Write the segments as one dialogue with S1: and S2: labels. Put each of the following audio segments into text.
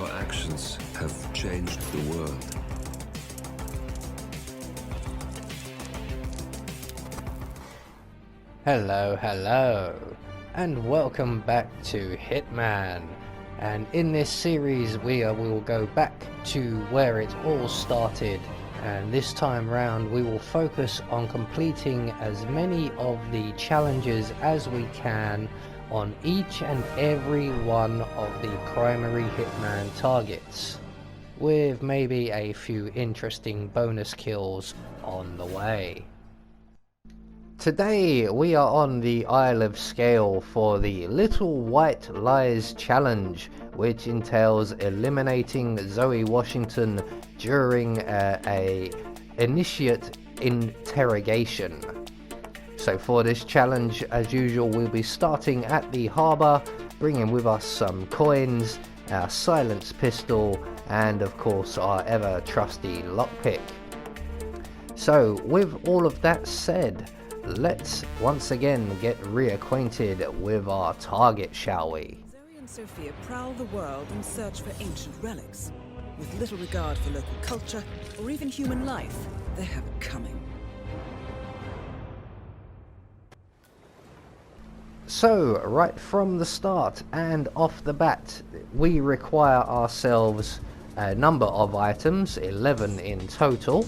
S1: Your actions have changed the world.
S2: Hello, and welcome back to Hitman. And in this series we will go back to where it all started, and this time round we will focus on completing as many of the challenges as we can on each and every one of the primary Hitman targets, with maybe a few interesting bonus kills on the way. Today we are on the Isle of Sgail for the Little White Lies challenge, which entails eliminating Zoe Washington during a initiate interrogation. So for this challenge, as usual, we'll be starting at the harbour, bringing with us some coins, our silenced pistol, and of course our ever trusty lockpick. So with all of that said, let's once again get reacquainted with our target, shall we?
S3: Zoe and Sophia prowl the world in search for ancient relics. With little regard for local culture or even human life, they have it coming.
S2: So, right from the start and off the bat, we require ourselves a number of items, 11 in total.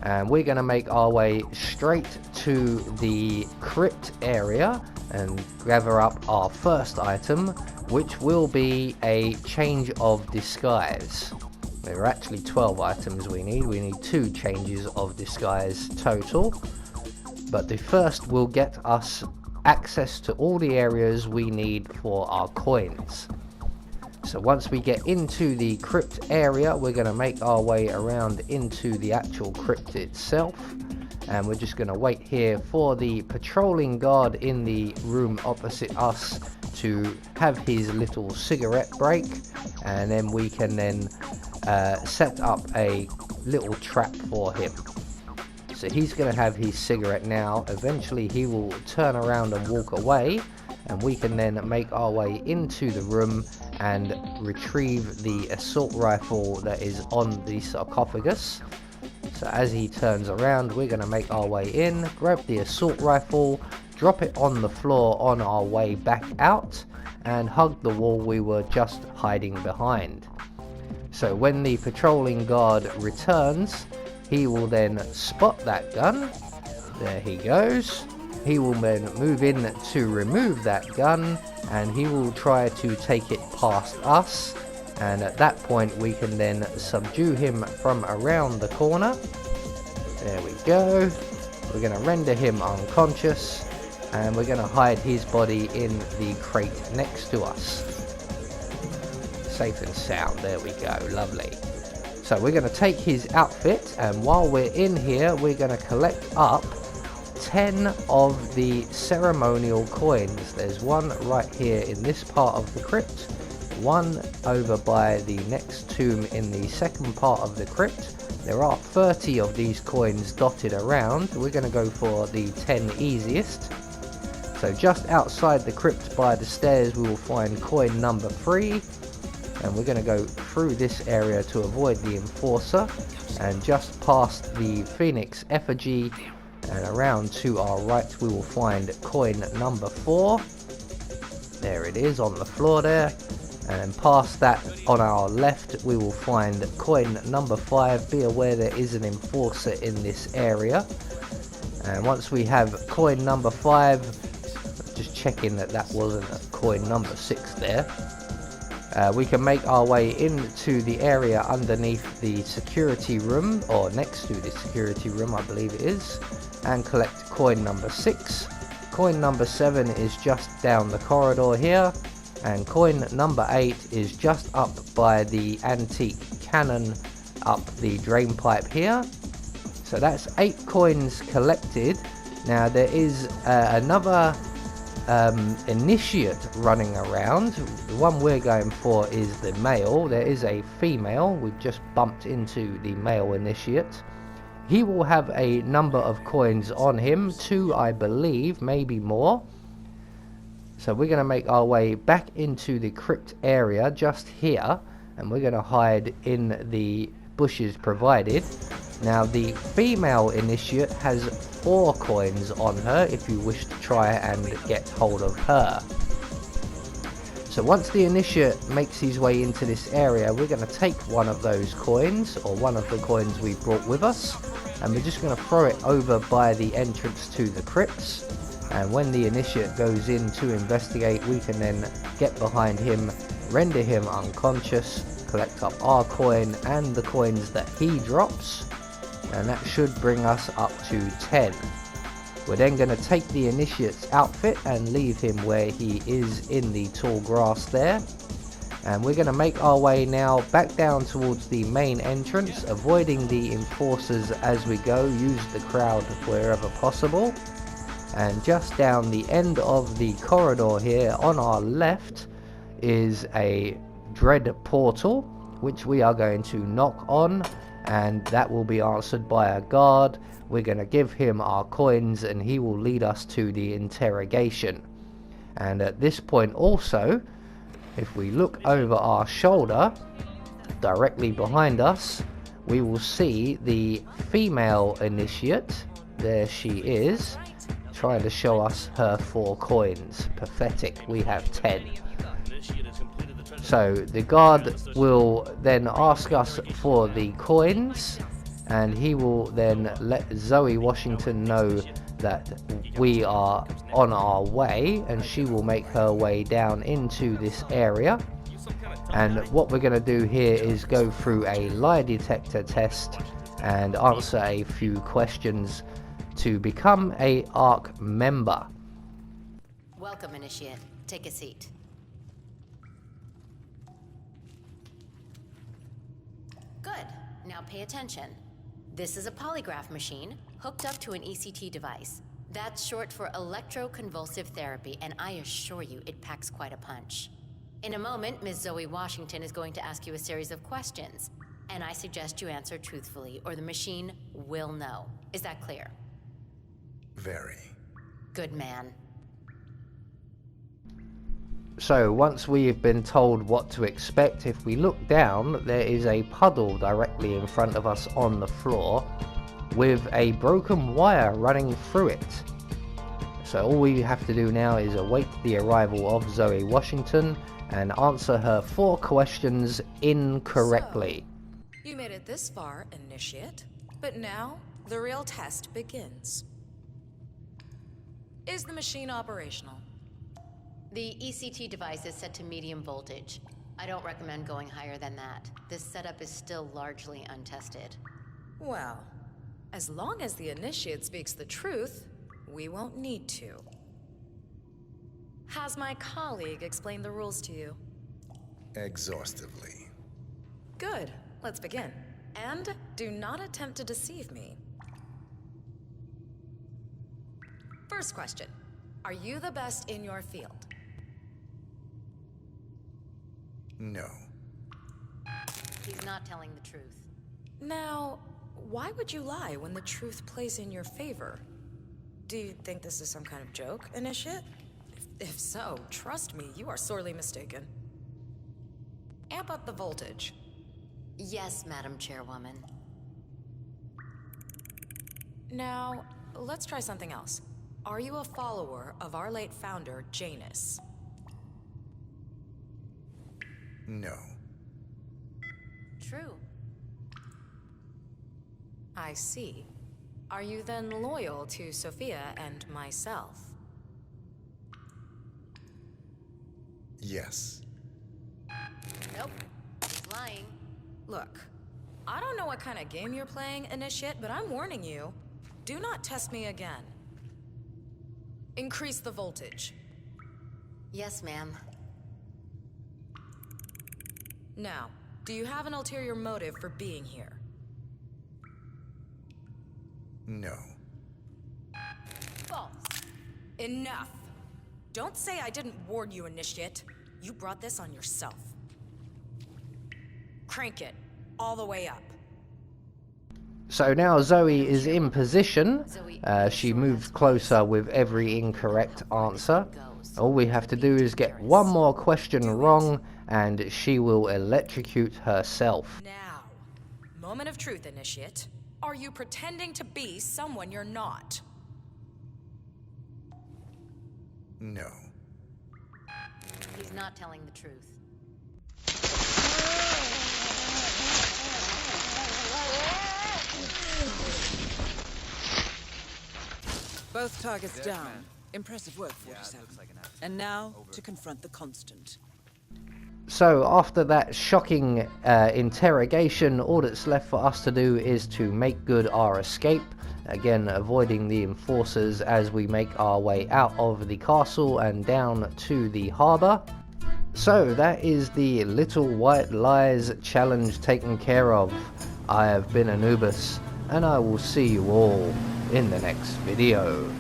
S2: And we're going to make our way straight to the crypt area and gather up our first item, which will be a change of disguise. There are actually 12 items we need 2 changes of disguise total, but the first will get us access to all the areas we need for our coins. So once we get into the crypt area, we're going to make our way around into the actual crypt itself, and we're just going to wait here for the patrolling guard in the room opposite us to have his little cigarette break, and then we can then set up a little trap for him. So he's going to have his cigarette now. Eventually he will turn around and walk away, and we can then make our way into the room and retrieve the assault rifle that is on the sarcophagus. So as he turns around, we're going to make our way in, grab the assault rifle, drop it on the floor on our way back out, and hug the wall we were just hiding behind. So when the patrolling guard returns, he will then spot that gun. There he goes. He will then move in to remove that gun, and he will try to take it past us, and at that point we can then subdue him from around the corner. There we go. We're going to render him unconscious, and we're going to hide his body in the crate next to us. Safe and sound. There we go. Lovely. So we're going to take his outfit, and while we're in here we're going to collect up 10 of the ceremonial coins. There's one right here in this part of the crypt, one over by the next tomb in the second part of the crypt. There are 30 of these coins dotted around. We're going to go for the 10 easiest. So just outside the crypt by the stairs we will find coin number 3, and we're going to go through this area to avoid the enforcer, and just past the phoenix effigy and around to our right we will find coin number 4. There it is on the floor there, and past that on our left we will find coin number 5. Be aware there is an enforcer in this area, and once we have coin number 5, just checking that that wasn't a coin number 6 there, we can make our way into the area underneath the security room, or next to the security room I believe it is, and collect coin number 6. Coin number 7 is just down the corridor here, and coin number 8 is just up by the antique cannon up the drain pipe here. So that's 8 coins collected. Now there is another initiate running around. The one we're going for is the male. There is a female. We've just bumped into the male initiate. He will have a number of coins on him, 2 I believe, maybe more. So we're going to make our way back into the crypt area just here, and we're going to hide in the bushes provided. Now the female initiate has 4 coins on her if you wish to try and get hold of her. So once the initiate makes his way into this area, we're going to take one of those coins, or one of the coins we brought with us, and we're just going to throw it over by the entrance to the crypts. And when the initiate goes in to investigate, we can then get behind him, render him unconscious, collect up our coin and the coins that he drops, and that should bring us up to 10. We're then going to take the initiate's outfit and leave him where he is in the tall grass there. And we're going to make our way now back down towards the main entrance, avoiding the enforcers as we go, use the crowd wherever possible. And just down the end of the corridor here on our left is a dread portal, which we are going to knock on, and that will be answered by a guard. We're going to give him our coins and he will lead us to the interrogation. And at this point also, if we look over our shoulder, directly behind us, we will see the female initiate. There she is, trying to show us her 4 coins. Pathetic, we have 10. So the guard will then ask us for the coins, and he will then let Zoe Washington know that we are on our way, and she will make her way down into this area. And what we're going to do here is go through a lie detector test and answer a few questions to become a ARC member.
S4: Welcome, Initiate. Take a seat. Good. Now pay attention. This is a polygraph machine hooked up to an ECT device. That's short for electroconvulsive therapy, and I assure you it packs quite a punch. In a moment, Ms. Zoe Washington is going to ask you a series of questions, and I suggest you answer truthfully, or the machine will know. Is that clear?
S1: Very.
S4: Good man.
S2: So once we've been told what to expect, if we look down, there is a puddle directly in front of us on the floor with a broken wire running through it. So all we have to do now is await the arrival of Zoe Washington and answer her 4 questions incorrectly.
S5: So, you made it this far, Initiate, but now the real test begins. Is the machine operational?
S4: The ECT device is set to medium voltage. I don't recommend going higher than that. This setup is still largely untested.
S5: Well, as long as the Initiate speaks the truth, we won't need to. Has my colleague explained the rules to you?
S1: Exhaustively.
S5: Good. Let's begin. And do not attempt to deceive me. First question. Are you the best in your field?
S1: No.
S4: He's not telling the truth.
S5: Now, why would you lie when the truth plays in your favor? Do you think this is some kind of joke, Initiate? If so, trust me, you are sorely mistaken. Amp up the voltage.
S4: Yes, Madam Chairwoman.
S5: Now, let's try something else. Are you a follower of our late founder, Janus?
S1: No.
S4: True.
S5: I see. Are you then loyal to Sophia and myself?
S1: Yes.
S4: Nope. He's lying.
S5: Look, I don't know what kind of game you're playing, Initiate, but I'm warning you. Do not test me again. Increase the voltage.
S4: Yes, ma'am.
S5: Now, do you have an ulterior motive for being here?
S1: No.
S4: False.
S5: Enough! Don't say I didn't warn you, Initiate. You brought this on yourself. Crank it, all the way up.
S2: So now Zoe is in position. She moves closer with every incorrect answer. All we have to do is get one more question wrong and she will electrocute herself.
S5: Now, moment of truth, Initiate. Are you pretending to be someone you're not?
S1: No.
S4: He's not telling the truth.
S3: Both targets down. Impressive work, 47. And now, to confront the Constant.
S2: So after that shocking interrogation, all that's left for us to do is to make good our escape, again avoiding the enforcers as we make our way out of the castle and down to the harbour. So that is the Little White Lies challenge taken care of. I have been Anubis, and I will see you all in the next video.